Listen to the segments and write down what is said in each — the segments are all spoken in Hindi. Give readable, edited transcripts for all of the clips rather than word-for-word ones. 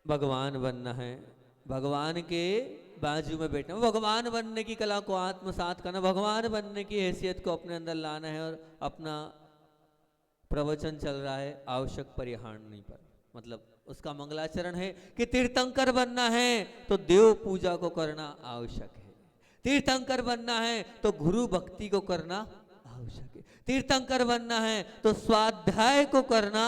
भगवान बनना है, भगवान के बाजू में बैठना, भगवान बनने की कला को आत्मसात करना, भगवान बनने की हैसियत को अपने अंदर लाना है। और अपना प्रवचन चल रहा है आवश्यक परिहारणी पर, मतलब उसका मंगलाचरण है कि तीर्थंकर बनना है तो देव पूजा को करना आवश्यक है, तीर्थंकर बनना है तो गुरु भक्ति को करना आवश्यक है, तीर्थंकर बनना है तो स्वाध्याय को करना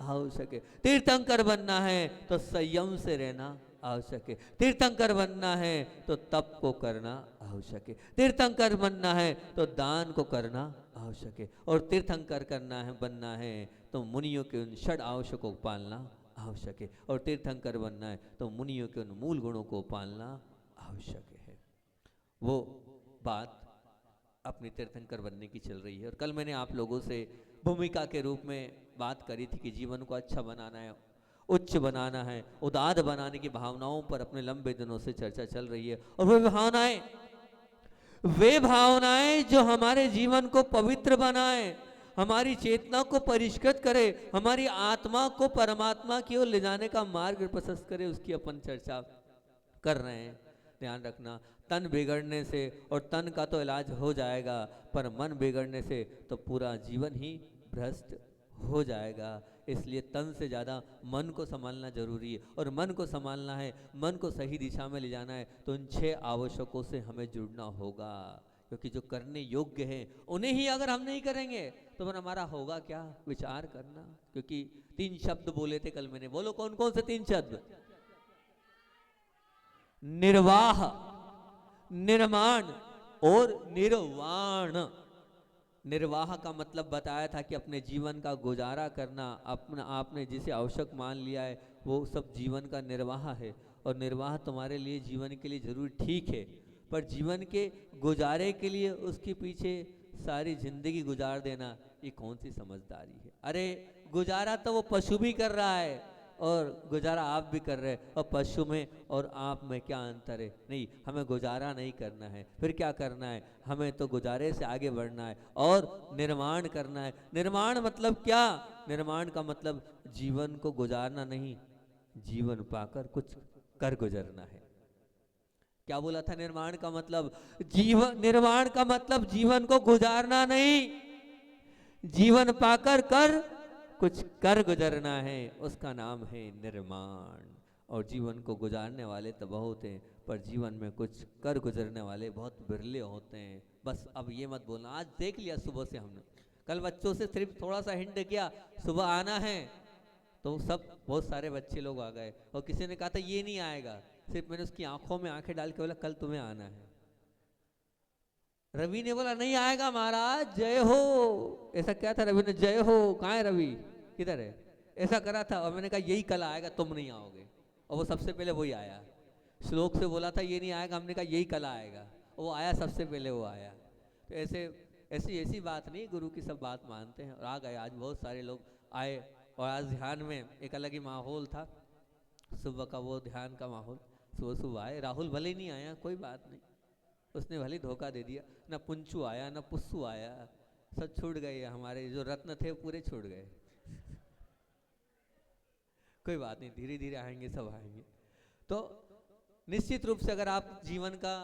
आवश्यक है, तीर्थंकर बनना है तो संयम से रहना आवश्यक है, तीर्थंकर बनना है तो तप को करना आवश्यक है, तीर्थंकर बनना है तो दान को करना आवश्यक है, और तीर्थंकर करना है बनना है तो मुनियों के उन षड आवश्यकों को पालना आवश्यक है, और तीर्थंकर बनना है तो मुनियों के उन मूल गुणों को पालना आवश्यक है। वो बात अपनी तीर्थंकर बनने की चल रही है। और कल मैंने आप लोगों से भूमिका के रूप में बात करी थी कि जीवन को अच्छा बनाना है, उच्च बनाना है, उदार बनाने की भावनाओं पर अपने लंबे दिनों से चर्चा चल रही है। और वे भावनाएं जो हमारे जीवन को पवित्र बनाए, हमारी चेतना को परिष्कृत करे, हमारी आत्मा को परमात्मा की ओर ले जाने का मार्ग प्रशस्त करे, उसकी अपन चर्चा कर रहे हैं। ध्यान रखना, तन बिगड़ने से, और तन का तो इलाज हो जाएगा, पर मन बिगड़ने से तो पूरा जीवन ही भ्रष्ट हो जाएगा। इसलिए तन से ज़्यादा मन को संभालना जरूरी है, और मन को संभालना है, मन को सही दिशा में ले जाना है, तो इन 6 आवश्यकों से हमें जुड़ना होगा। क्योंकि जो करने योग्य हैं उन्हें ही अगर हम नहीं करेंगे तो फिर हमारा होगा क्या, विचार करना। क्योंकि 3 शब्द बोले थे कल मैंने, बोलो कौन कौन से 3 शब्द? निर्वाह, निर्माण और निर्वाण। निर्वाह का मतलब बताया था कि अपने जीवन का गुजारा करना, अपना आपने जिसे आवश्यक मान लिया है वो सब जीवन का निर्वाह है। और निर्वाह तुम्हारे लिए जीवन के लिए जरूर ठीक है, पर जीवन के गुजारे के लिए उसके पीछे सारी जिंदगी गुजार देना ये कौन सी समझदारी है? अरे गुजारा तो वो पशु भी कर रहा है और गुजारा आप भी कर रहे हैं, और पशु में और आप में क्या अंतर है? नहीं, हमें गुजारा नहीं करना है, फिर क्या करना है? हमें तो गुजारे से आगे बढ़ना है और निर्माण करना है। निर्माण मतलब क्या? निर्माण का मतलब जीवन को गुजारना नहीं, जीवन पाकर कुछ कर गुजरना है। क्या बोला था? निर्माण का मतलब जीवन, निर्माण का मतलब जीवन को गुजारना नहीं, जीवन पाकर कर कुछ कर गुजरना है, उसका नाम है निर्माण। और जीवन को गुजारने वाले तो बहुत हैं, पर जीवन में कुछ कर गुजरने वाले बहुत बिरले होते हैं। बस अब ये मत बोलना, आज देख लिया सुबह से हमने, कल बच्चों से सिर्फ थोड़ा सा हिंट किया सुबह आना है, तो सब बहुत सारे बच्चे लोग आ गए, और किसी ने कहा था ये नहीं आएगा, सिर्फ मैंने उसकी आंखों में आंखें डाल के बोला कल तुम्हें आना है। रवि ने बोला नहीं आएगा महाराज, जय हो। ऐसा क्या था? रवि ने जय हो, कहाँ है रवि, किधर है? ऐसा करा था, और मैंने कहा यही कल आएगा, तुम नहीं आओगे, और वो सबसे पहले वही आया। श्लोक से बोला था ये नहीं आएगा, हमने कहा यही कल आएगा, और वो आया, सबसे पहले वो आया। तो ऐसे ऐसी ऐसी बात नहीं, गुरु की सब बात मानते हैं, और आ गए। आज बहुत सारे लोग आए, और आज ध्यान में एक अलग ही माहौल था, सुबह का वो ध्यान का माहौल। सुबह सुबह आए, राहुल भले नहीं आया, कोई बात नहीं, उसने भले धोखा दे दिया, ना पुंचू आया ना पुस्सू आया, सब छूट गए, हमारे जो रत्न थे पूरे छूट गए। कोई बात नहीं, धीरे धीरे आएंगे, सब आएंगे। तो निश्चित रूप से अगर आप जीवन का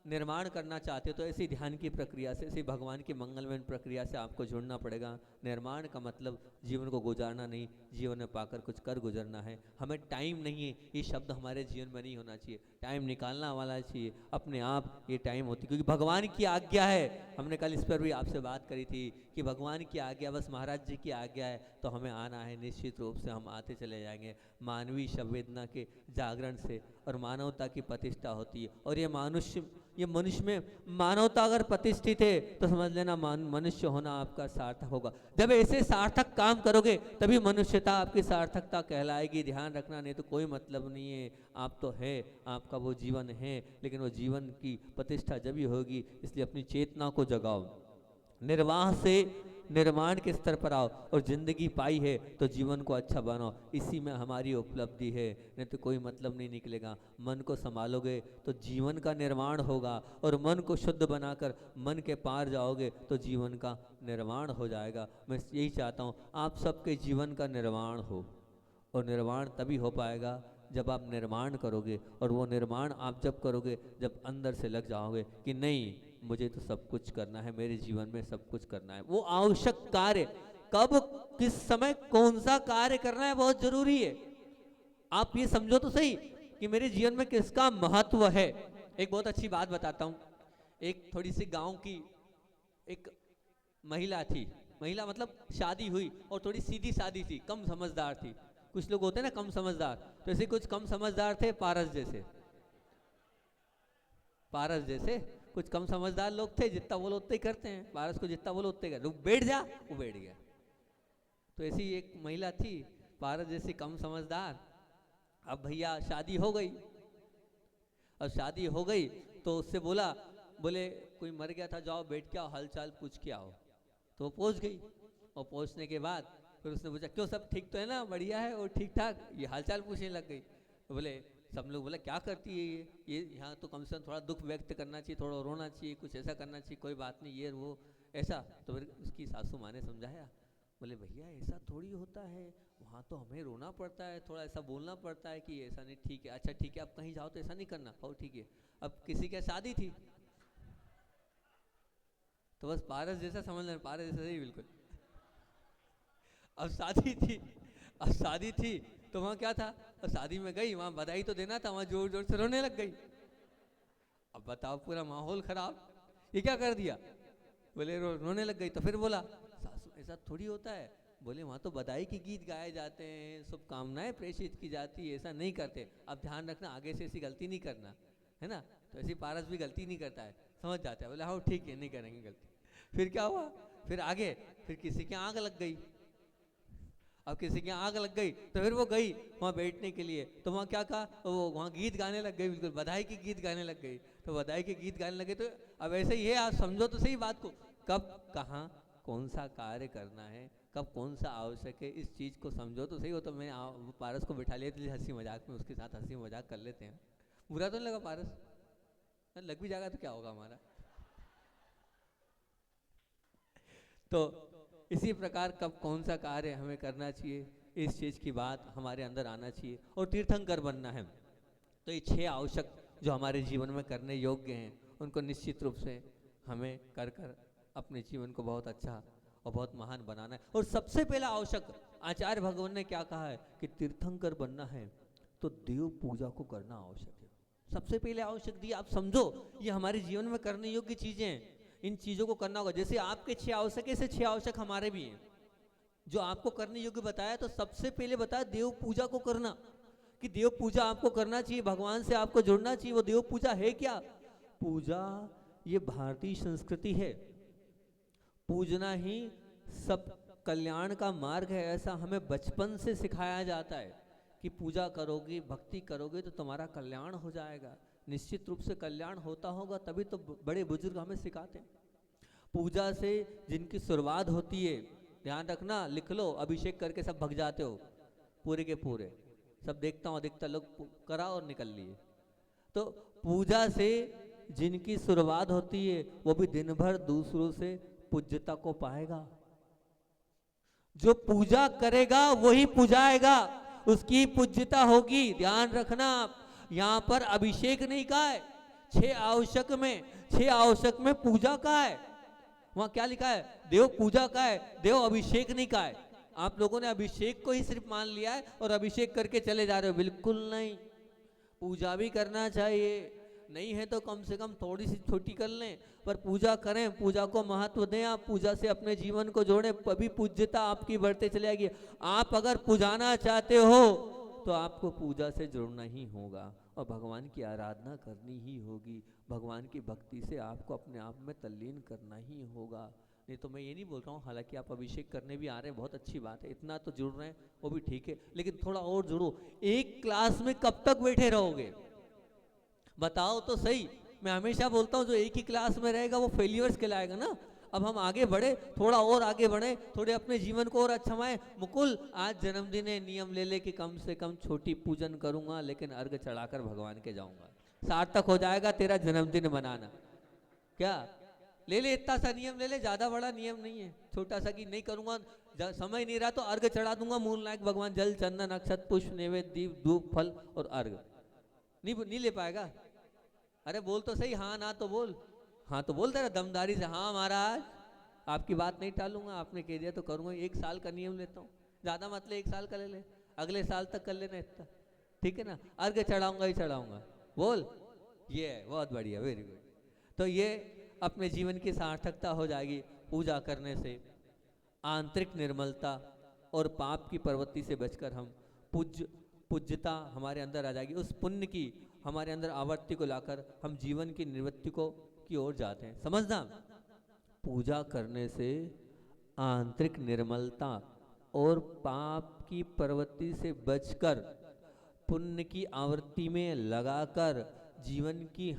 निर्माण करना चाहते हो तो ऐसी ध्यान की प्रक्रिया से, ऐसी भगवान की मंगलमय प्रक्रिया से आपको जुड़ना पड़ेगा। निर्माण का मतलब जीवन को गुजारना नहीं, जीवन में पाकर कुछ कर गुजरना है। हमें टाइम नहीं है, ये शब्द हमारे जीवन में नहीं होना चाहिए, टाइम निकालना वाला चाहिए अपने आप। ये टाइम होती क्योंकि भगवान की आज्ञा है। हमने कल इस पर भी आपसे बात करी थी कि भगवान की आज्ञा, बस महाराज जी की आज्ञा है तो हमें आना है। निश्चित रूप से हम आते चले जाएंगे। मानवीय संवेदना के जागरण से और मानवता की प्रतिष्ठा होती है, और ये मनुष्य में मानवता अगर प्रतिष्ठित है तो समझ लेना मनुष्य होना आपका सार्थक होगा। जब ऐसे सार्थक काम करोगे तभी मनुष्यता आपकी सार्थकता कहलाएगी। ध्यान रखना, नहीं तो कोई मतलब नहीं है। आप तो है, आपका वो जीवन है, लेकिन वो जीवन की प्रतिष्ठा जब ही होगी। इसलिए अपनी चेतना को जगाओ, निर्वाह से निर्माण के स्तर पर आओ, और जिंदगी पाई है तो जीवन को अच्छा बनाओ। इसी में हमारी उपलब्धि है, नहीं तो कोई मतलब नहीं निकलेगा। मन को संभालोगे तो जीवन का निर्माण होगा, और मन को शुद्ध बनाकर मन के पार जाओगे तो जीवन का निर्माण हो जाएगा। मैं यही चाहता हूँ आप सबके जीवन का निर्माण हो, और निर्माण तभी हो पाएगा जब आप निर्माण करोगे, और वो निर्माण आप जब करोगे जब अंदर से लग जाओगे कि नहीं मुझे तो सब कुछ करना है, मेरे जीवन में सब कुछ करना है। वो आवश्यक कार्य कब किस समय कौन सा कार्य करना है बहुत जरूरी है। आप ये समझो तो सही कि मेरे जीवन में किसका महत्व है। एक बहुत अच्छी बात बताता हूँ। एक थोड़ी सी गांव की एक महिला थी, महिला मतलब शादी हुई और थोड़ी सीधी सादी थी, कम समझदार थी। कुछ लोग होते हैं ना कम समझदार, तो ऐसे कुछ कम समझदार थे पारस जैसे। पारस जैसे कुछ कम समझदार लोग थे, जितना बोलो उतना ही करते हैं, पारस को जितना बोलो उतना ही कर, बैठ जा वो बैठ गया। तो ऐसी एक महिला थी पारस जैसी कम समझदार। अब भैया शादी हो गई, अब शादी हो गई तो उससे बोले कोई मर गया था, जाओ बैठ के आओ हाल चाल पूछ के आओ। तो वो पहुंच गई, और पहुंचने के बाद फिर उसने पूछा क्यों सब ठीक तो है ना, बढ़िया है और ठीक ठाक, ये हालचाल पूछने लग गई। तो बोले सब लोग बोला क्या करती है ये यहाँ तो कम से कम थोड़ा दुख व्यक्त करना चाहिए, थोड़ा रोना चाहिए, कुछ ऐसा करना चाहिए, कोई बात नहीं ये वो ऐसा। तो फिर उसकी सासू माँ ने समझाया, बोले भैया ऐसा थोड़ी होता है, वहाँ तो हमें रोना पड़ता है, थोड़ा ऐसा बोलना पड़ता है कि ऐसा नहीं, ठीक है अच्छा ठीक है आप कहीं जाओ तो ऐसा नहीं करना, और ठीक है। अब किसी की शादी थी तो बस पारस जैसा समझ लें, पारस जैसा ही बिल्कुल। अब शादी थी, अब शादी थी तो वहाँ क्या था, अब शादी में गई, वहाँ बधाई तो देना था, वहाँ जोर जोर से रोने लग गई। अब बताओ पूरा माहौल खराब, ये क्या कर दिया, बोले रोने लग गई। तो फिर बोला सासू ऐसा थोड़ी होता है, बोले वहाँ तो बधाई के गीत गाए जाते हैं, शुभकामनाएं प्रेषित की जाती है, ऐसा नहीं करते, अब ध्यान रखना आगे से ऐसी गलती नहीं करना है ना। तो ऐसी पारस भी गलती नहीं करता है, समझ जाता है, बोले हाँ ठीक है नहीं करेंगे गलती। फिर क्या हुआ, फिर आगे फिर किसी की आग लग गई। अब किसी की आग लग गई तो फिर वो गई वहाँ बैठने के लिए, तो वहाँ क्या कहा, वो वहाँ गीत गाने लग गई, बिल्कुल बधाई के गीत गाने लग गई। तो बधाई के गीत गाने लगे। तो अब ऐसे ही है, आप समझो तो सही बात को, कब कहाँ कौन सा कार्य करना है, कब कौन सा आवश्यक है, इस चीज़ को समझो तो सही हो। तो मैं पारस को बिठा लिया तो हंसी मजाक में उसके साथ हंसी मजाक कर लेते हैं। बुरा तो नहीं लगा पारस, लग भी जाएगा तो क्या होगा हमारा। तो इसी प्रकार कब कौन सा कार्य हमें करना चाहिए, इस चीज़ की बात हमारे अंदर आना चाहिए। और तीर्थंकर बनना है तो ये 6 आवश्यक जो हमारे जीवन में करने योग्य हैं, उनको निश्चित रूप से हमें कर कर अपने जीवन को बहुत अच्छा और बहुत महान बनाना है। और सबसे पहला आवश्यक आचार्य भगवान ने क्या कहा है कि तीर्थंकर बनना है तो देव पूजा को करना आवश्यक है। सबसे पहले आवश्यक दिया, आप समझो ये हमारे जीवन में करने योग्य चीजें हैं, इन चीजों को करना होगा। जैसे आपके 6 आवश्यक है, ऐसे 6 आवश्यक हमारे भी हैं जो आपको करने योग्य बताया। तो सबसे पहले बताया देव पूजा को करना, कि देव पूजा आपको करना चाहिए, भगवान से आपको जुड़ना चाहिए। वो देव पूजा है क्या, पूजा ये भारतीय संस्कृति है, पूजना ही सब कल्याण का मार्ग है, ऐसा हमें बचपन से सिखाया जाता है कि पूजा करोगे भक्ति करोगे तो तुम्हारा कल्याण हो जाएगा। निश्चित रूप से कल्याण होता होगा तभी तो बड़े बुजुर्ग हमें सिखाते हैं। पूजा से जिनकी शुरुआत होती है, ध्यान रखना, लिख लो, अभिषेक करके सब भग जाते हो पूरे के पूरे, सब देखता हूँ अधिकतर लोग करा और निकल लिए। तो पूजा से जिनकी शुरुआत होती है वो भी दिन भर दूसरों से पूज्यता को पाएगा। जो पूजा करेगा वही पूजाएगा, उसकी पूज्यता होगी। ध्यान रखना, यहाँ पर अभिषेक नहीं कहा है, 6 आवश्यक में पूजा का है। वहां क्या लिखा है, देव पूजा का है, देव अभिषेक नहीं का है। आप लोगों ने अभिषेक को ही सिर्फ मान लिया है और अभिषेक करके चले जा रहे हो, बिल्कुल नहीं। पूजा भी करना चाहिए, नहीं है तो कम से कम थोड़ी सी छोटी कर लें, पर पूजा करें, पूजा को महत्व दें। आप पूजा से अपने जीवन को जोड़ें, तभी पूज्यता आपकी बढ़ते चले जाएगी। आप अगर पूजाना चाहते हो तो आपको पूजा से जुड़ना ही होगा और भगवान की आराधना करनी ही होगी। भगवान की भक्ति से आपको अपने आप में तल्लीन करना ही होगा। नहीं तो मैं ये नहीं बोल रहा हूँ, हालांकि आप अभिषेक करने भी आ रहे हैं, बहुत अच्छी बात है, इतना तो जुड़ रहे हैं वो भी ठीक है, लेकिन थोड़ा और जुड़ो। एक क्लास में कब तक बैठे रहोगे बताओ तो सही। मैं हमेशा बोलता हूँ जो एक ही क्लास में रहेगा वो फेलियर्स कहलाएगा ना। अब हम आगे बढ़े, थोड़ा और आगे बढ़े, थोड़े अपने जीवन को और अच्छा बनाए। मुकुल आज जन्मदिन है, नियम ले ले कि कम से कम छोटी पूजन करूंगा लेकिन अर्घ चढ़ाकर भगवान के जाऊंगा, सार्थक हो जाएगा तेरा जन्मदिन मनाना। क्या ले ले, इतना सा नियम ले ले, ज्यादा बड़ा नियम नहीं है, छोटा सा कि नहीं करूंगा, समय नहीं रहा तो अर्घ चढ़ा दूंगा मूल नायक भगवान, जल चंदन अक्षत पुष्प नैवेद्य दीप धूप फल और अर्घ। नहीं ले पाएगा। अरे बोल तो सही, हाँ ना तो बोल, हाँ तो बोल तेरा दमदारी से, हाँ महाराज आपकी बात नहीं टालूंगा, आपने कह दिया तो करूंगा। 1 साल का नियम लेता हूँ, ज्यादा मतलब 1 साल का ले ले, अगले साल तक कर लेना इतना, ठीक है ना। अर्घ चढ़ाऊंगा ही चढ़ाऊंगा, बोल। ये है, बहुत बढ़िया, वेरी गुड। तो ये अपने जीवन की सार्थकता हो जाएगी। पूजा करने से आंतरिक निर्मलता और पाप की प्रवृत्ति से बचकर हम पूज्यता हमारे अंदर आ जाएगी। उस पुण्य की हमारे अंदर आवृत्ति को लाकर हम जीवन की निवृत्ति को की ओर जाते हैं। समझना, पूजा करने से आंतरिक निर्मलता और पाप की प्रवृत्ति से बचकर पुण्य की आवृत्ति में लगाकर जीवन को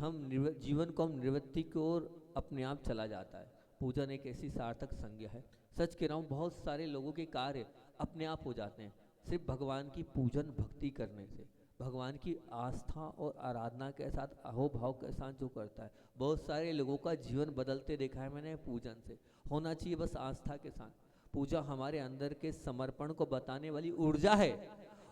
हम निवृत्ति की ओर अपने आप चला जाता है। पूजन एक ऐसी सार्थक संज्ञा है। सच कह रहा हूँ, बहुत सारे लोगों के कार्य अपने आप हो जाते हैं सिर्फ भगवान की पूजन भक्ति करने से। भगवान की आस्था और आराधना के साथ अहोभाव के साथ जो करता है, बहुत सारे लोगों का जीवन बदलते देखा है मैंने। पूजन से होना चाहिए बस आस्था के साथ। पूजा हमारे अंदर के समर्पण को बताने वाली ऊर्जा है,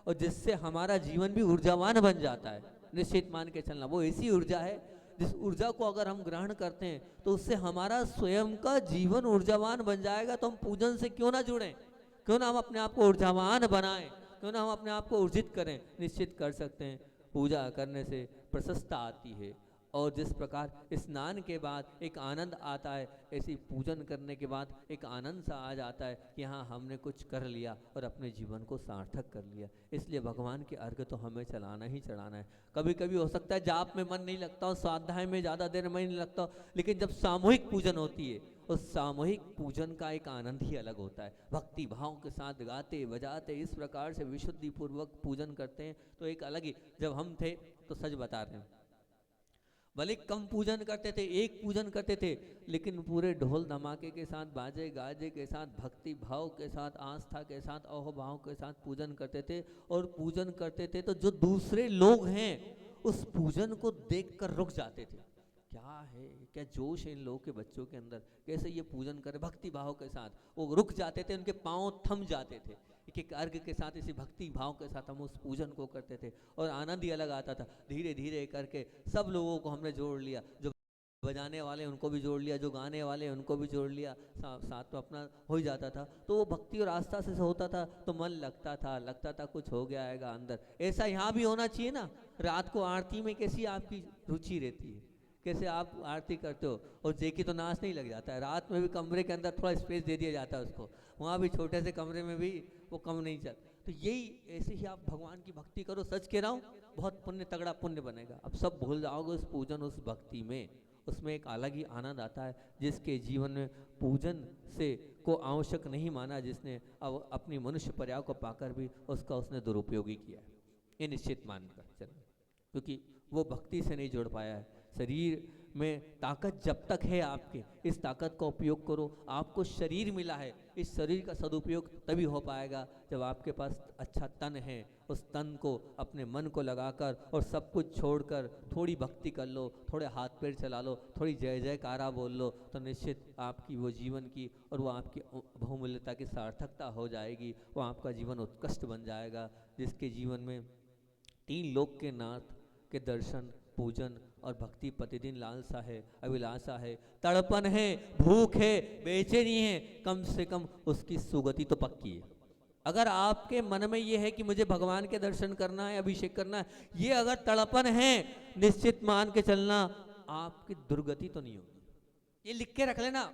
और जिससे हमारा जीवन भी ऊर्जावान बन जाता है। निश्चित मान के चलना, वो ऐसी ऊर्जा है जिस ऊर्जा को अगर हम ग्रहण करते हैं तो उससे हमारा स्वयं का जीवन ऊर्जावान बन जाएगा। तो हम पूजन से क्यों ना जुड़ें, क्यों ना हम अपने आप को ऊर्जावान बनाएं, क्यों ना हम अपने आप को ऊर्जित करें। निश्चित कर सकते हैं, पूजा करने से प्रशस्ता आती है, और जिस प्रकार स्नान के बाद एक आनंद आता है, ऐसी पूजन करने के बाद एक आनंद सा आ जाता है कि हाँ हमने कुछ कर लिया और अपने जीवन को सार्थक कर लिया। इसलिए भगवान के अर्घ तो हमें चलाना ही चढ़ाना है। कभी कभी हो सकता है जाप में मन नहीं लगता हो, स्वाध्याय में ज़्यादा देर मन नहीं लगता हो, लेकिन जब सामूहिक पूजन होती है उस सामूहिक पूजन का एक आनंद ही अलग होता है। भक्ति भाव के साथ गाते बजाते इस प्रकार से विशुद्धि पूर्वक पूजन करते हैं तो एक अलग ही। जब हम थे तो सच बता रहे हैं, भले कम पूजन करते थे, एक पूजन करते थे, लेकिन पूरे ढोल धमाके के साथ, बाजे गाजे के साथ, भक्ति भाव के साथ, आस्था के साथ, अहोभाव के साथ पूजन करते थे। और पूजन करते थे तो जो दूसरे लोग हैं उस पूजन को देखकर रुक जाते थे। क्या है, क्या जोश है इन लोगों के बच्चों के अंदर, कैसे ये पूजन करे भक्ति भाव के साथ। वो रुक जाते थे, उनके पांव थम जाते थे। एक एक अर्घ के साथ इसी भक्ति भाव के साथ हम उस पूजन को करते थे और आनंद ही अलग आता था। धीरे धीरे करके सब लोगों को हमने जोड़ लिया, जो बजाने वाले उनको भी जोड़ लिया, जो गाने वाले उनको भी जोड़ लिया, साथ में अपना हो ही जाता था। तो वो भक्ति और आस्था से होता था तो मन लगता था कुछ हो गया आएगा अंदर। ऐसा यहाँ भी होना चाहिए ना। रात को आरती में कैसी आपकी रुचि रहती है, कैसे आप आरती करते हो, और जेकी तो नाच नहीं लग जाता है। रात में भी कमरे के अंदर थोड़ा स्पेस दे दिया जाता है उसको, वहाँ भी छोटे से कमरे में भी वो कम नहीं चल। तो यही ऐसे ही आप भगवान की भक्ति करो। सच कह रहा हूँ, बहुत पुण्य, तगड़ा पुण्य बनेगा। अब सब भूल जाओगे उस पूजन उस भक्ति में, उसमें एक अलग ही आनंद आता है। जिसके जीवन में पूजन से को आवश्यक नहीं माना, जिसने अब अपनी मनुष्य पर्याय को पाकर भी उसने दुरुपयोग ही किया है, ये निश्चित मानकर चलो। क्योंकि वो भक्ति से नहीं जुड़ पाया है। शरीर में ताकत जब तक है आपके, इस ताकत का उपयोग करो। आपको शरीर मिला है, इस शरीर का सदुपयोग तभी हो पाएगा जब आपके पास अच्छा तन है। उस तन को, अपने मन को लगाकर और सब कुछ छोड़कर थोड़ी भक्ति कर लो, थोड़े हाथ पैर चला लो, थोड़ी जय जयकारा बोल लो, तो निश्चित आपकी वो जीवन की और वो आपकी बहुमूल्यता की सार्थकता हो जाएगी। वो आपका जीवन उत्कृष्ट बन जाएगा, जिसके जीवन में 3 लोक के नाथ के दर्शन, पूजन और भक्ति प्रतिदिन लालसा है, अभिलाषा है, तड़पन है, भूख है, बेचैनी है, कम से कम उसकी सुगति तो पक्की है। अगर आपके मन में ये है कि मुझे भगवान के दर्शन करना है, अभिषेक करना है, ये अगर तड़पन है, निश्चित मान के चलना आपकी दुर्गति तो नहीं होगी। ये लिख के रख लेना,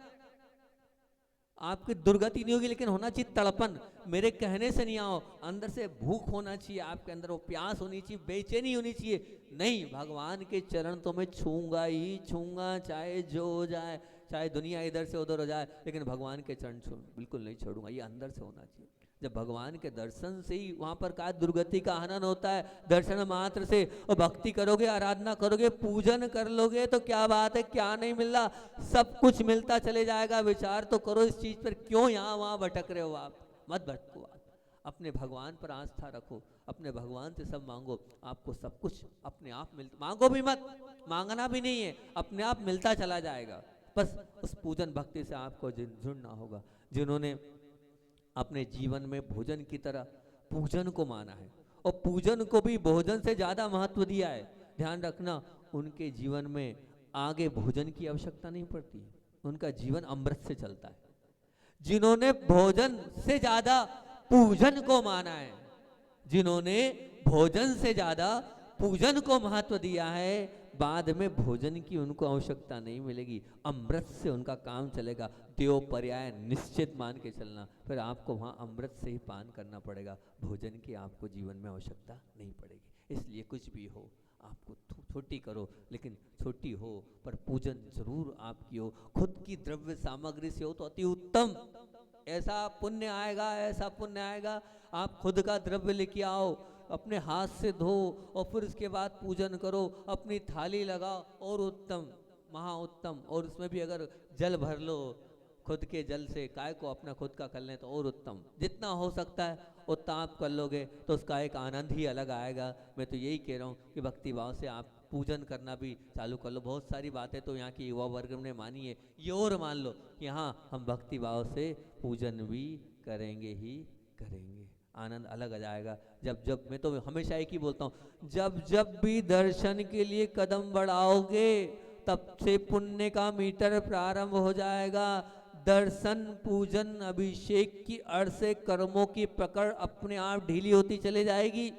आपकी दुर्गति नहीं होगी, लेकिन होना चाहिए तड़पन। मेरे कहने से नहीं आओ, अंदर से भूख होना चाहिए, आपके अंदर वो प्यास होनी चाहिए, बेचैनी होनी चाहिए। नहीं, भगवान के चरण तो मैं छूंगा ही छूंगा, चाहे जो हो जाए, चाहे दुनिया इधर से उधर हो जाए, लेकिन भगवान के चरण बिल्कुल नहीं छोड़ूंगा। ये अंदर से होना चाहिए। जब भगवान के दर्शन से ही वहां पर का दुर्गति का आनंद होता है, दर्शन मात्र से। और भक्ति करोगे, आराधना करोगे, पूजन कर लोगे तो क्या बात है, क्या नहीं मिल रहा, सब कुछ मिलता चले जाएगा। विचार तो करो इस चीज पर, क्यों यहाँ वहां भटक रहे हो आप। मत भटको आप, अपने भगवान पर आस्था रखो, अपने भगवान से सब मांगो, आपको सब कुछ अपने आप मिलता। मांगो भी मत, मांगना भी नहीं है, अपने आप मिलता चला जाएगा। बस उस पूजन भक्ति से आपको जुड़ना होगा। जिन्होंने अपने जीवन में भोजन की तरह पूजन को माना है और पूजन को भी भोजन से ज्यादा महत्व दिया है, ध्यान रखना उनके जीवन में आगे भोजन की आवश्यकता नहीं पड़ती, उनका जीवन अमृत से चलता है। जिन्होंने भोजन से ज्यादा पूजन को माना है, जिन्होंने भोजन से ज्यादा पूजन को महत्व दिया है, बाद में भोजन की उनको आवश्यकता नहीं मिलेगी, अमृत से उनका काम चलेगा। देव पर्याय निश्चित मान के चलना, फिर आपको वहाँ अमृत से ही पान करना पड़ेगा, भोजन की आपको जीवन में आवश्यकता नहीं पड़ेगी। इसलिए कुछ भी हो आपको छोटी करो, लेकिन छोटी हो पर पूजन जरूर आपकी हो, खुद की द्रव्य सामग्री से हो तो अति उत्तम। ऐसा पुण्य आएगा, ऐसा पुण्य आएगा, आप खुद का द्रव्य लेके आओ, अपने हाथ से धो और फिर उसके बाद पूजन करो, अपनी थाली लगाओ, और उत्तम, महा उत्तम। और उसमें भी अगर जल भर लो खुद के जल से, काय को अपना खुद का कर लें तो और उत्तम। जितना हो सकता है उतना आप कर लोगे तो उसका एक आनंद ही अलग आएगा। मैं तो यही कह रहा हूँ कि भक्ति भाव से आप पूजन करना भी चालू कर लो। बहुत सारी बातें तो यहाँ की युवा वर्ग ने मानी है, ये और मान लो कि हाँ हम भक्ति भाव से पूजन भी करेंगे ही करेंगे, आनंद अलग आ जाएगा। जब मैं तो हमेशा एक ही बोलता हूँ, जब भी दर्शन के लिए कदम बढ़ाओगे तब से पुण्य का मीटर प्रारंभ हो जाएगा। दर्शन, पूजन, अभिषेक की अड़ से कर्मों की पकड़ अपने आप ढीली होती चले जाएगी।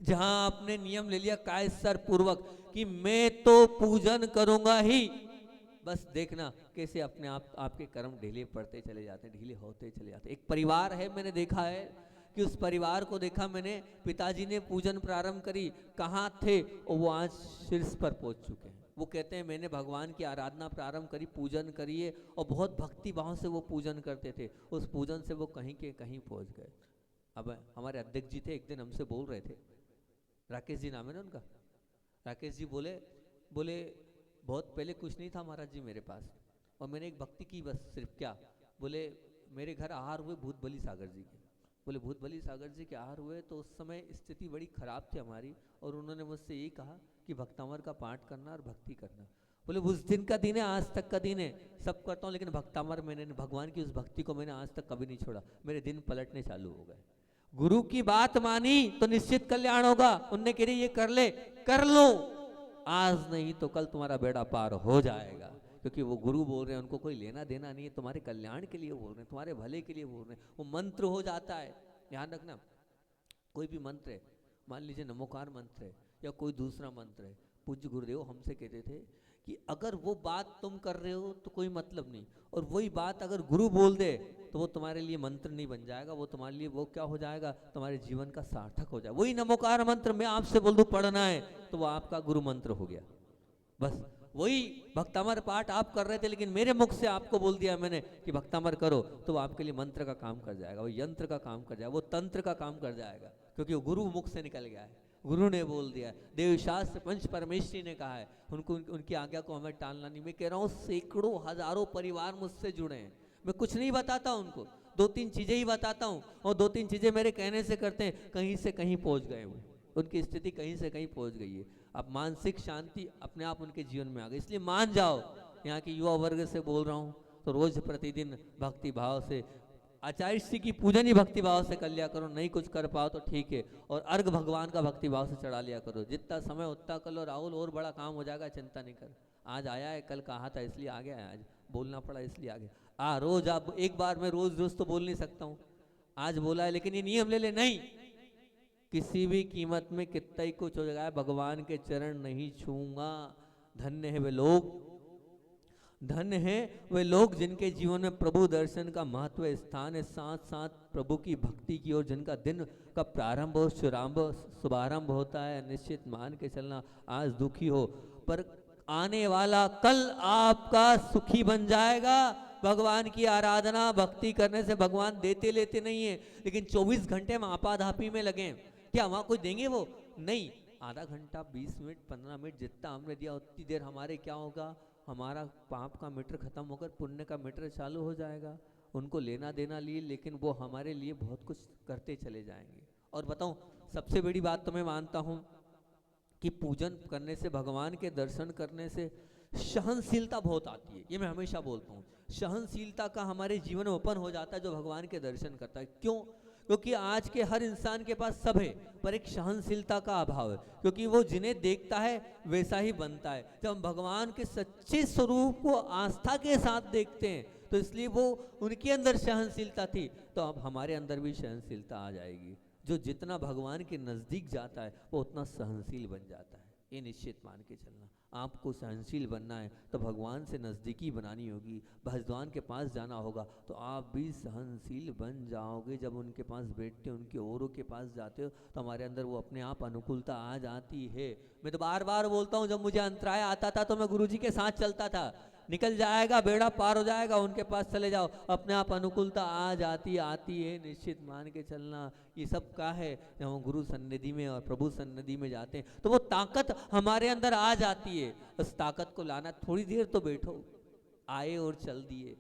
जहां आपने नियम ले लिया कायस्तर पूर्वक कि मैं तो पूजन करूंगा ही, बस देखना कैसे अपने आप आपके कर्म ढीले पड़ते चले जाते हैं, ढीले होते चले जाते हैं। एक परिवार है, मैंने देखा है कि उस परिवार को देखा मैंने, पिताजी ने पूजन प्रारंभ करी, कहाँ थे और वो आज शीर्ष पर पहुंच चुके हैं। वो कहते हैं मैंने भगवान की आराधना प्रारंभ करी, पूजन करिए, और बहुत भक्ति भाव से वो पूजन करते थे, उस पूजन से वो कहीं के कहीं पहुंच गए। अब हमारे अध्यक्ष जी थे, एक दिन हमसे बोल रहे थे, राकेश जी नाम है ना उनका, राकेश जी बोले बहुत पहले कुछ नहीं था महाराज जी मेरे पास, और मैंने एक भक्ति की, बस सिर्फ क्या, बोले मेरे घर आहार हुए भूत बली सागर जी के। बोले भूत बली सागर जी के आहार हुए तो उस समय स्थिति बड़ी खराब थी हमारी, और उन्होंने मुझसे यही कहा कि भक्तामर का पाठ करना और भक्ति करना। बोले उस दिन का दिन है, आज तक का दिन है, सब करता हूँ, लेकिन भक्तामर मैंने, भगवान की उस भक्ति को मैंने आज तक कभी नहीं छोड़ा। मेरे दिन पलटने चालू हो गए, गुरु की बात मानी तो निश्चित कल्याण होगा। उनने कह रही ये कर ले, कर लो, आज नहीं तो कल तुम्हारा बेड़ा पार हो जाएगा, क्योंकि वो गुरु बोल रहे हैं, उनको कोई लेना देना नहीं है, तुम्हारे कल्याण के लिए बोल रहे हैं, तुम्हारे भले के लिए बोल रहे हैं। वो मंत्र हो जाता है, ध्यान रखना, कोई भी मंत्र है, मान लीजिए नमोकार मंत्र है या कोई दूसरा मंत्र है, पूज्य गुरुदेव हमसे कहते थे कि अगर वो बात तुम कर रहे हो तो कोई मतलब नहीं, और वही बात अगर गुरु बोल दे तो वो तुम्हारे लिए मंत्र नहीं बन जाएगा, वो तुम्हारे लिए वो क्या हो जाएगा, तुम्हारे जीवन का सार्थक हो जाएगा। वही नमोकार मंत्र मैं आपसे बोल दूं पढ़ना है तो वो आपका गुरु मंत्र हो गया। बस वही भक्तामर पाठ आप कर रहे थे, लेकिन मेरे मुख से आपको बोल दिया मैंने कि भक्तामर करो, तो वो आपके लिए मंत्र का काम कर जाएगा, वो यंत्र का काम कर जाएगा, वो तंत्र का काम कर जाएगा, क्योंकि वो गुरु मुख से निकल गया है, गुरु ने बोल दिया। देवशास्त्र पंच परमेश्वरी ने कहा है, उनको उनकी आज्ञा को हमें टालना नहीं। मैं कह रहा हूँ सैकड़ों हजारों परिवार मुझसे जुड़े हैं, मैं कुछ नहीं बताता उनको, 2-3 चीजें ही बताता हूँ, और 2-3 चीजें मेरे कहने से करते हैं, कहीं से कहीं पहुंच गए वो, उनकी स्थिति कहीं से कहीं पहुंच गई है। अब मानसिक शांति अपने आप उनके जीवन में आ गई। इसलिए मान जाओ, यहाँ की युवा वर्ग से बोल रहा हूँ, तो रोज प्रतिदिन भक्ति भाव से आचार्य श्री की पूजन ही भक्ति भाव से कर लिया करो, नहीं कुछ कर पाओ तो ठीक है, और अर्घ भगवान का भक्ति भाव से चढ़ा लिया करो, जितना समय उतना कर लो राहुल, और बड़ा काम हो जाएगा, चिंता नहीं कर। आज आया है, कल कहा था इसलिए आ गया है, आज बोलना पड़ा इसलिए आ गया। रोज आप एक बार में रोज तो बोल नहीं सकता हूँ, आज बोला है, लेकिन ये नियम ले ले, नहीं किसी भी कीमत में कितना ही कुछ हो जाएगा, भगवान के चरण नहीं छूंगा। धन्य है वे लोग, धन्य है वे लोग जिनके जीवन में प्रभु दर्शन का महत्व स्थान है, साथ साथ प्रभु की भक्ति की ओर जिनका दिन का प्रारंभ और शुभारंभ होता है। निश्चित मान के चलना, आज दुखी हो पर आने वाला कल आपका सुखी बन जाएगा। भगवान की आराधना भक्ति करने से भगवान देते लेते नहीं है, लेकिन 24 घंटे हम आपाधापी में लगे, क्या वहां कोई देंगे? वो नहीं, आधा घंटा 20 मिनट 15 मिनट जितना हमने दिया उतनी देर हमारे क्या होगा, हमारा पाप का मीटर खत्म होकर पुण्य का मीटर चालू हो जाएगा। उनको लेना देना लिए, लेकिन वो हमारे लिए बहुत कुछ करते चले जाएंगे। और बताऊं, सबसे बड़ी बात तो मैं मानता हूं कि पूजन करने से, भगवान के दर्शन करने से सहनशीलता बहुत आती है, ये मैं हमेशा बोलता हूँ। सहनशीलता का हमारे जीवन में ओपन हो जाता है जो भगवान के दर्शन करता है। क्यों? क्योंकि आज के हर इंसान के पास सब है, पर एक सहनशीलता का अभाव है, क्योंकि वो जिन्हें देखता है वैसा ही बनता है। जब हम भगवान के सच्चे स्वरूप को आस्था के साथ देखते हैं, तो इसलिए वो उनके अंदर सहनशीलता थी, तो अब हमारे अंदर भी सहनशीलता आ जाएगी। जो जितना भगवान के नज़दीक जाता है वो उतना सहनशील बन जाता है। ये निश्चित मान के चलना। आपको सहनशील बनना है तो भगवान से नज़दीकी बनानी होगी, भगवान के पास जाना होगा, तो आप भी सहनशील बन जाओगे। जब उनके पास बैठते हो, उनके औरों के पास जाते हो, तो हमारे अंदर वो अपने आप अनुकूलता आ जाती है। मैं तो बार बार बोलता हूँ, जब मुझे अंतराय आता था तो मैं गुरुजी के साथ चलता था। निकल जाएगा, बेड़ा पार हो जाएगा, उनके पास चले जाओ, अपने आप अनुकूलता आ जाती आती है। निश्चित मान के चलना। ये सब का है, जब हम गुरु सन्निधि में और प्रभु सन्निधि में जाते हैं तो वो ताकत हमारे अंदर आ जाती है। उस ताकत को लाना, थोड़ी देर तो बैठो, आए और चल दिए,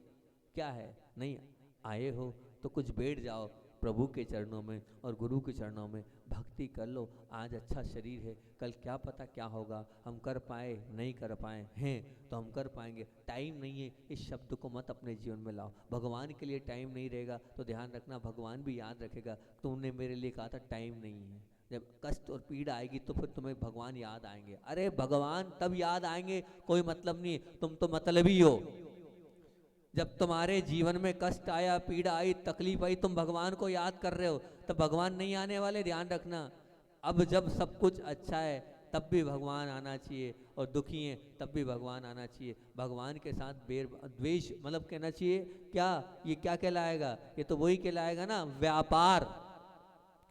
क्या है? नहीं आए हो तो कुछ बैठ जाओ प्रभु के चरणों में और गुरु के चरणों में, भक्ति कर लो। आज अच्छा शरीर है, कल क्या पता क्या होगा, हम कर पाए नहीं कर पाए हैं तो हम कर पाएंगे। टाइम नहीं है, इस शब्द को मत अपने जीवन में लाओ। भगवान के लिए टाइम नहीं रहेगा तो ध्यान रखना, भगवान भी याद रखेगा, तुमने मेरे लिए कहा था टाइम नहीं है। जब कष्ट और पीड़ा आएगी तो फिर तुम्हें भगवान याद आएंगे। अरे भगवान तब याद आएंगे, कोई मतलब नहीं, तुम तो मतलबी हो। जब तुम्हारे जीवन में कष्ट आया, पीड़ा आई, तकलीफ आई, तुम भगवान को याद कर रहे हो, तब भगवान नहीं आने वाले, ध्यान रखना। अब जब सब कुछ अच्छा है तब भी भगवान आना चाहिए, और दुखी है तब भी भगवान आना चाहिए। भगवान के साथ द्वेष मतलब कहना चाहिए क्या? ये क्या कहलाएगा? ये तो वही कहलाएगा ना, व्यापार।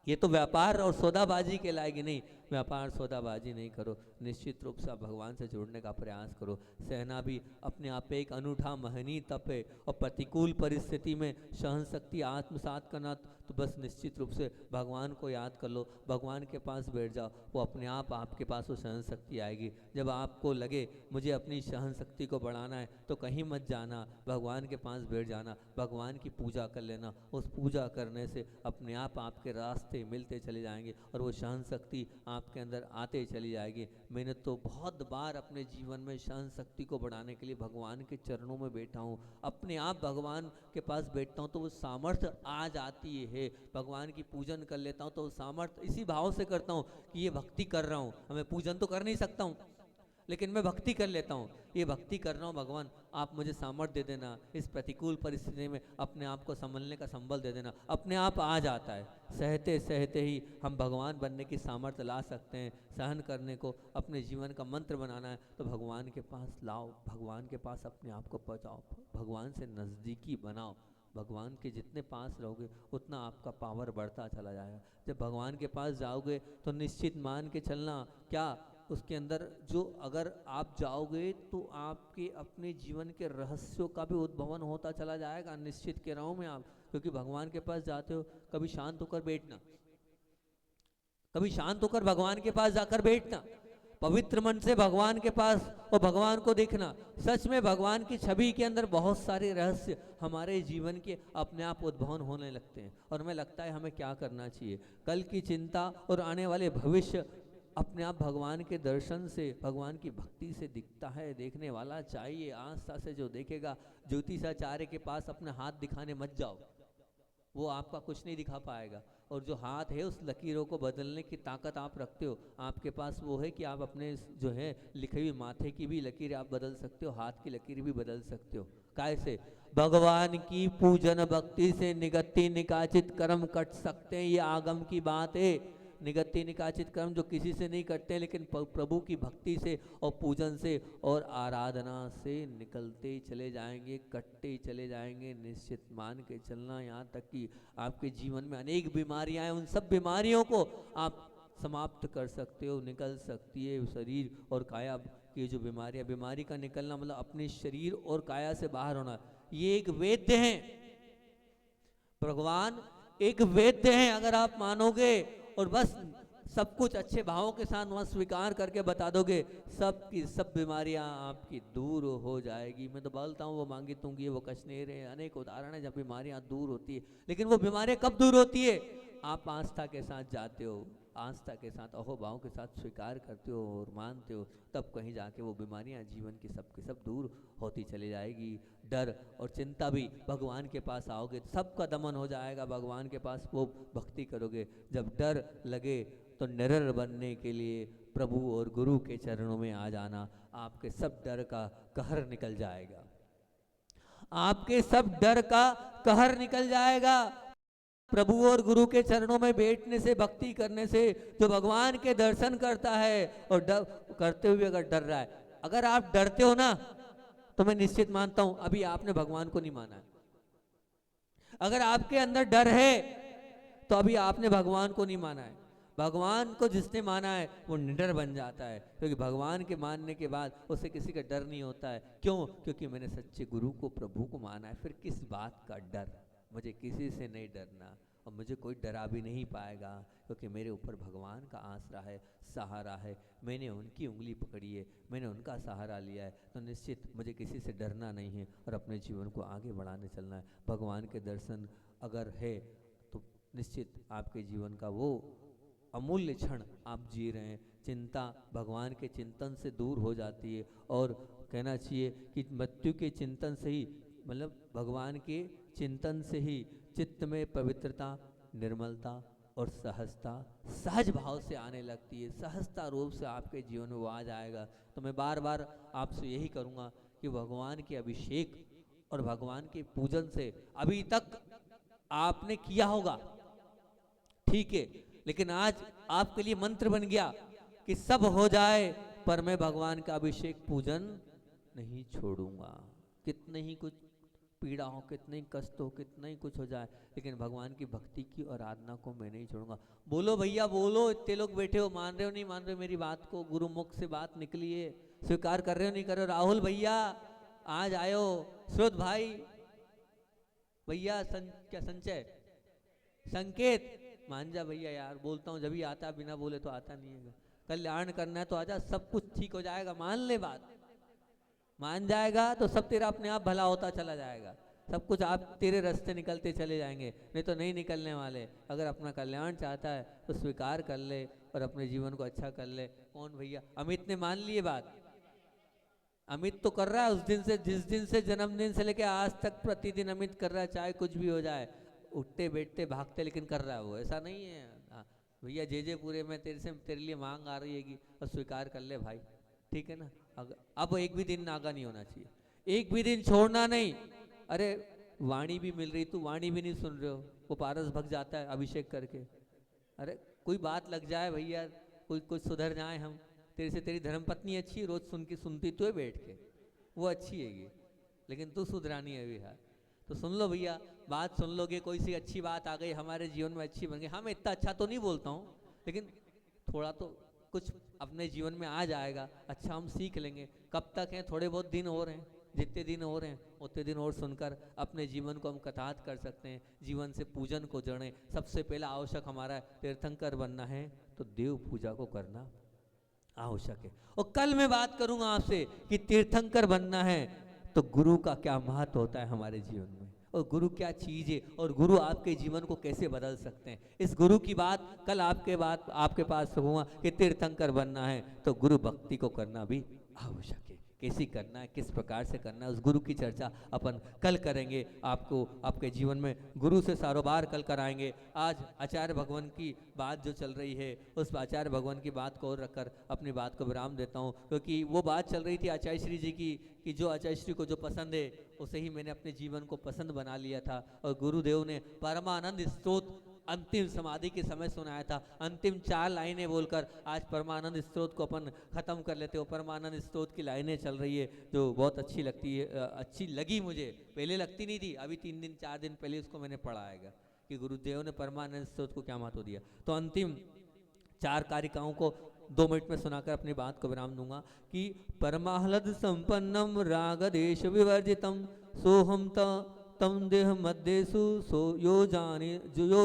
ये तो व्यापार और सौदाबाजी कहलाएगी। नहीं, व्यापार सौदाबाजी नहीं करो। निश्चित रूप से आप भगवान से जुड़ने का प्रयास करो। सहना भी अपने आप में एक अनूठा महनीय तप है, और प्रतिकूल परिस्थिति में सहन शक्ति आत्मसात करना, तो बस निश्चित रूप से भगवान को याद कर लो, भगवान के पास बैठ जाओ, वो अपने आप आपके पास वो सहन शक्ति आएगी। जब आपको लगे मुझे अपनी सहन शक्ति को बढ़ाना है तो कहीं मत जाना, भगवान के पास बैठ जाना, भगवान की पूजा कर लेना। उस पूजा करने से अपने आप आपके रास्ते मिलते चले जाएंगे और वो सहन शक्ति आपके अंदर आते चली जाएगी। मैंने तो बहुत बार अपने जीवन में सहन शक्ति को बढ़ाने के लिए भगवान के चरणों में बैठा हूँ, अपने आप भगवान के पास बैठता हूँ तो वो सामर्थ्य आ जाती है। भगवान की पूजन कर लेता हूँ तो वो सामर्थ्य इसी भाव से करता हूँ कि ये भक्ति कर रहा हूँ। हमें पूजन तो कर नहीं सकता हूँ, लेकिन मैं भक्ति कर लेता हूँ, ये भक्ति कर रहा हूँ, भगवान आप मुझे सामर्थ्य दे देना, इस प्रतिकूल परिस्थिति में अपने आप को संभलने का संबल दे देना। अपने आप आ जाता है। सहते सहते ही हम भगवान बनने की सामर्थ्य ला सकते हैं। सहन करने को अपने जीवन का मंत्र बनाना है तो भगवान के पास लाओ, भगवान के पास अपने आप को पहुँचाओ, भगवान से नज़दीकी बनाओ। भगवान के जितने पास रहोगे उतना आपका पावर बढ़ता चला जाएगा। जब भगवान के पास जाओगे तो निश्चित मान के चलना क्या, उसके अंदर जो अगर आप जाओगे तो आपके अपने जीवन के रहस्यों का भी उद्भवन होता चला जाएगा। निश्चित कह रहा हूँ मैं आप, क्योंकि भगवान के पास जाते हो, कभी शांत होकर बैठना, कभी शांत होकर भगवान के पास जाकर बैठना, पवित्र मन से भगवान के पास और भगवान को देखना। सच में भगवान की छवि के अंदर बहुत सारे रहस्य हमारे जीवन के अपने आप उद्भवन होने लगते हैं। और हमें लगता है हमें क्या करना चाहिए, कल की चिंता और आने वाले भविष्य अपने आप भगवान के दर्शन से, भगवान की भक्ति से दिखता है। देखने वाला चाहिए, आस्था से जो देखेगा। ज्योतिषाचार्य के पास अपने हाथ दिखाने मत जाओ, वो आपका कुछ नहीं दिखा पाएगा। और जो हाथ है उस लकीरों को बदलने की ताकत आप रखते हो, आपके पास वो है कि आप अपने जो है लिखी हुई माथे की भी लकीर आप बदल सकते हो, हाथ की लकीर भी बदल सकते हो। कैसे? भगवान की पूजन भक्ति से निगति निकाचित कर्म कट सकते हैं, ये आगम की बात है। निगति निकाचित कर्म जो किसी से नहीं करते, लेकिन प्रभु की भक्ति से और पूजन से और आराधना से निकलते चले जाएंगे, कटते चले जाएंगे। निश्चित मान के चलना, यहाँ तक कि आपके जीवन में अनेक बीमारियां हैं, उन सब बीमारियों को आप समाप्त कर सकते हो, निकल सकती है। शरीर और काया की जो बीमारियां, बीमारी का निकलना मतलब अपने शरीर और काया से बाहर होना, ये एक वैद्य है। भगवान एक वैद्य है, अगर आप मानोगे और बस सब कुछ अच्छे भावों के साथ वहाँ स्वीकार करके बता दोगे, सब की सब बीमारियां आपकी दूर हो जाएगी। मैं तो बोलता हूँ वो मांगी तूंगी वो कछ नहीं रहे, अनेक उदाहरण है जब बीमारियां दूर होती है। लेकिन वो बीमारियां कब दूर होती है? आप आस्था के साथ जाते हो, आस्था के साथ अहोभाव के साथ स्वीकार करते हो और मानते हो, तब कहीं जाके वो बीमारियां जीवन की सब दूर होती चली जाएगी। डर और चिंता भी, भगवान के पास आओगे तो सबका दमन हो जाएगा। भगवान के पास वो भक्ति करोगे, जब डर लगे तो निडर बनने के लिए प्रभु और गुरु के चरणों में आ जाना, आपके सब डर का कहर निकल जाएगा, आपके सब डर का कहर निकल जाएगा। प्रभु और गुरु के चरणों में बैठने से, भक्ति करने से, जो भगवान के दर्शन करता है और डर करते हुए अगर डर रहा है, अगर आप डरते हो ना, तो मैं निश्चित मानता हूं अभी आपने भगवान को नहीं माना है। अगर आपके अंदर डर है तो अभी आपने भगवान को नहीं माना है। भगवान को जिसने माना है वो निडर बन जाता है, क्योंकि भगवान के मानने के बाद उसे किसी का डर नहीं होता है। क्यों? क्योंकि मैंने सच्चे गुरु को, प्रभु को माना है। फिर किस बात का डर? मुझे किसी से नहीं डरना और मुझे कोई डरा भी नहीं पाएगा, क्योंकि मेरे ऊपर भगवान का आसरा है, सहारा है। मैंने उनकी उंगली पकड़ी है, मैंने उनका सहारा लिया है, तो निश्चित मुझे किसी से डरना नहीं है और अपने जीवन को आगे बढ़ाने चलना है। भगवान के दर्शन अगर है तो निश्चित आपके जीवन का वो अमूल्य क्षण आप जी रहे हैं। चिंता भगवान के चिंतन से दूर हो जाती है, और कहना चाहिए कि मृत्यु के चिंतन से ही, मतलब भगवान के चिंतन से ही चित्त में पवित्रता, निर्मलता और सहजता सहज भाव से आने लगती है। सहजता रूप से आपके जीवन में वो आ जाएगा। तो मैं बार बार आपसे यही करूँगा कि भगवान के अभिषेक और भगवान के पूजन से अभी तक आपने किया होगा, ठीक है, लेकिन आज आपके लिए मंत्र बन गया कि सब हो जाए पर मैं भगवान का अभिषेक पूजन नहीं छोड़ूंगा। कितने ही कुछ पीड़ा हो, कितने ही कष्ट हो, कितना ही कुछ हो जाए, लेकिन भगवान की भक्ति की आराधना को मैं नहीं छोड़ूंगा। बोलो भैया बोलो, इतने लोग बैठे हो, मान रहे हो नहीं मान रहे हो मेरी बात को? गुरु मुख से बात निकली है, स्वीकार कर रहे हो नहीं कर रहे हो? राहुल भैया आज आयो, श्रोत भाई भैया, क्या संचय, संकेत, मान जा भैया यार, बोलता हूँ जब ही आता, बिना बोले तो आता नहीं है। कल्याण करना है तो आजा, सब कुछ ठीक हो जाएगा। मान ले बात, मान जाएगा तो सब तेरा अपने आप भला होता चला जाएगा। सब कुछ आप तेरे रास्ते निकलते चले जाएंगे, नहीं तो नहीं निकलने वाले। अगर अपना कल्याण चाहता है तो स्वीकार कर ले और अपने जीवन को अच्छा कर ले। कौन भैया? अमित ने मान ली बात। अमित तो कर रहा है उस दिन से, जिस दिन से जन्मदिन से लेके आज तक प्रतिदिन अमित कर रहा है, चाहे कुछ भी हो जाए, उठते बैठते भागते, लेकिन कर रहा है वो। ऐसा नहीं है भैया, जे पूरे में तेरे लिए मांग आ रही है और स्वीकार कर ले भाई, ठीक है ना? अब एक भी दिन नागा नहीं होना चाहिए, एक भी दिन छोड़ना नहीं। अरे वाणी भी मिल रही, तू वाणी भी नहीं सुन रहे हो, वो पारस भग जाता है अभिषेक करके। अरे कोई बात लग जाए भैया, कोई कुछ सुधर जाए हम। तेरे से तेरी धर्मपत्नी अच्छी, रोज सुनती तो है बैठ के, वो अच्छी है, लेकिन तू सुधरानी है अभी। यार तो सुन लो भैया, बात सुन लोगे, कोई सी अच्छी बात आ गई हमारे जीवन में, अच्छी बन गई। हाँ मैं इतना अच्छा तो नहीं बोलता हूँ, लेकिन थोड़ा तो कुछ अपने जीवन में आ जाएगा, अच्छा हम सीख लेंगे। कब तक हैं? थोड़े बहुत दिन और हैं, जितने दिन और हैं उतने दिन और सुनकर अपने जीवन को हम कथात कर सकते हैं। जीवन से पूजन को जोड़ें। सबसे पहला आवश्यक हमारा तीर्थंकर बनना है तो देव पूजा को करना आवश्यक है। और कल मैं बात करूंगा आपसे कि तीर्थंकर बनना है तो गुरु का क्या महत्व होता है हमारे जीवन में, और गुरु क्या चीज है, और गुरु आपके जीवन को कैसे बदल सकते हैं। इस गुरु की बात कल आपके पास कहूँगा कि तीर्थंकर बनना है तो गुरु भक्ति को करना भी आवश्यक है। कैसी करना है, किस प्रकार से करना है, उस गुरु की चर्चा अपन कल करेंगे। आपको आपके जीवन में गुरु से सारोबार कल कराएंगे। आज आचार्य भगवान की बात जो चल रही है, उस आचार्य भगवान की बात को और रखकर अपनी बात को विराम देता हूँ, क्योंकि वो बात चल रही थी आचार्य श्री जी की कि जो आचार्य श्री को जो पसंद है उसे ही मैंने अपने जीवन को पसंद बना लिया था। और गुरुदेव ने परमानंद स्तोत्र अंतिम समाधि के समय सुनाया था। अंतिम 4 लाइनें बोलकर आज परमानंद स्तोत्र को अपन खत्म कर लेते हो। परमानंद स्तोत्र की लाइनें चल रही है जो बहुत अच्छी लगती है, अच्छी लगी मुझे, पहले लगती नहीं थी, अभी 3 दिन 4 दिन पहले उसको मैंने पढ़ा है कि गुरुदेव ने परमानंद स्तोत्र को क्या महत्व दिया। तो अंतिम 4 कारिकाओं को 2 मिनट में सुनाकर अपनी बात को विराम दूंगा कि परमाह्लाद संपन्नम राग देश विवर्जितम सोहम त तम देह मध्येसु सो यो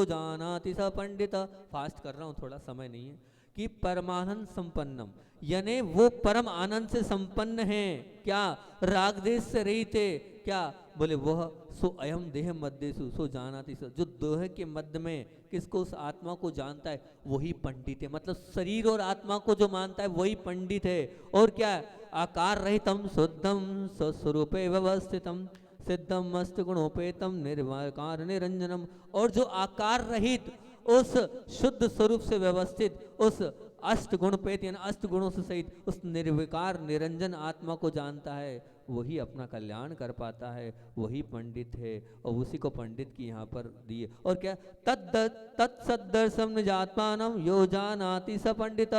जानाति स पंडित। फास्ट कर रहा हूँ, थोड़ा समय नहीं है। कि परमानंद संपन्नम, यानी वो परम आनंद से संपन्न है। क्या? राग देश से रहित है। क्या बोले? वह सो अयम देह मध्येसु सो जानाति स, जो देह के मध्य में किसको? उस आत्मा को जानता है वही पंडित है। मतलब शरीर और आत्मा को जो मानता है वही पंडित है। और क्या? आकार रहितम शुद्धम स्वस्वरूपे व्यवस्थितम सिद्धम मस्त गुणोपेतम निर्वाकार निरंजनम। और जो आकार रहित उस शुद्ध स्वरूप से व्यवस्थित, उस अष्ट गुणपेत यानी अष्ट गुणों से सहित उस निर्विकार निरंजन आत्मा को जानता है, वही अपना कल्याण कर पाता है, वही पंडित है। और उसी को पंडित की यहाँ पर दिए। और क्या? तत्सदर्शम निजात्मानम यो जानाति स पंडित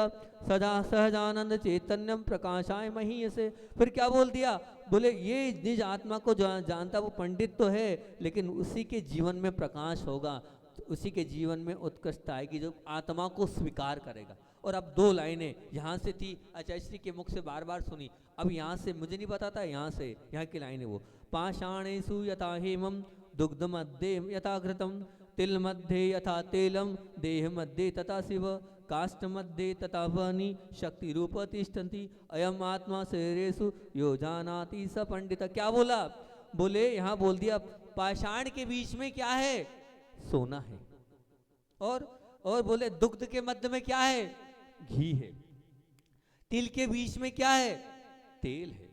सदा सहजानंद चैतन्यम प्रकाशाय महीयसे। फिर क्या बोल दिया? बोले ये निज आत्मा को जानता वो पंडित तो है, लेकिन उसी के जीवन में प्रकाश होगा, उसी के जीवन में उत्कृष्टता आएगी जो आत्मा को स्वीकार करेगा। और अब दो लाइनें यहाँ से थी, आचार्य श्री के मुख से बार बार सुनी। अब यहाँ से मुझे नहीं पता था, यहाँ से यहाँ की लाइनें वो पाषाणेषु यथा हेमम दुग्ध मध्ये यथा घृतम तिल मध्ये यथा तेलम देह मध्ये तथा शिव काष्ठ मध्ये तथा वह्नि शक्ति रूप तिष्ठन्ति अयम आत्मा शरीरेषु यो जानाति स पंडित। क्या बोला? बोले यहाँ बोल दिया पाषाण के बीच में क्या है? सोना है। और बोले दुग्ध के मध्य में क्या है? घी है। तिल के बीच में क्या है? तेल है।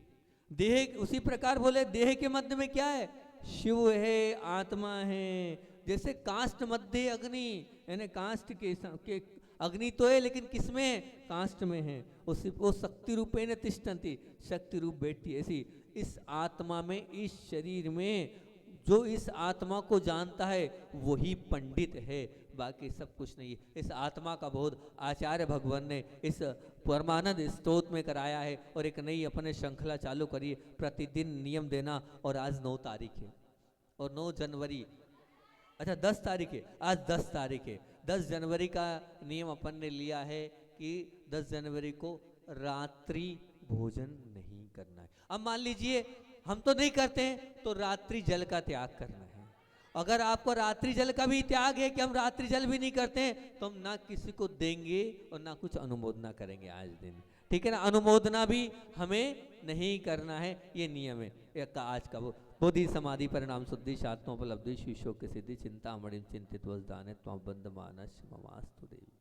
देह उसी प्रकार बोले देह के मध्य में क्या है? शिव है, आत्मा है। जैसे काष्ठ मध्य अग्नि, यानी काष्ठ के अग्नि तो है लेकिन किसमें है? काष्ठ में है। उसी वो शक्ति रूपेण तिष्ठन्ति, शक्ति रूप बैठती। ऐसी इस आत्मा में, इस शरीर में जो इस आत्मा को जानता है वही पंडित है, बाकी सब कुछ नहीं है। इस आत्मा का बोध आचार्य भगवान ने इस परमानंद स्तोत्र में कराया है। और एक नई अपने श्रृंखला चालू करिए, प्रतिदिन नियम देना। और आज 9 तारीख है और 9 जनवरी, अच्छा 10 तारीख है, आज 10 तारीख है। 10 जनवरी का नियम अपन ने लिया है कि 10 जनवरी को रात्रि भोजन नहीं करना है। अब मान लीजिए हम तो नहीं करते हैं, तो रात्रि जल का त्याग करना है। अगर आपको रात्रि जल का भी त्याग है कि हम रात्रि जल भी नहीं करते हैं, तो हम ना किसी को देंगे और ना कुछ अनुमोदना करेंगे आज दिन, ठीक है ना? अनुमोदना भी हमें नहीं करना है, ये नियम है आज का। वो बोधि समाधि परिणाम शुद्धि शात्मोपलब्धि शिष्यों की सिद्धि चिंता मणि चिंतित वजदाने त्वं बंद मानस ममास्तु देवी।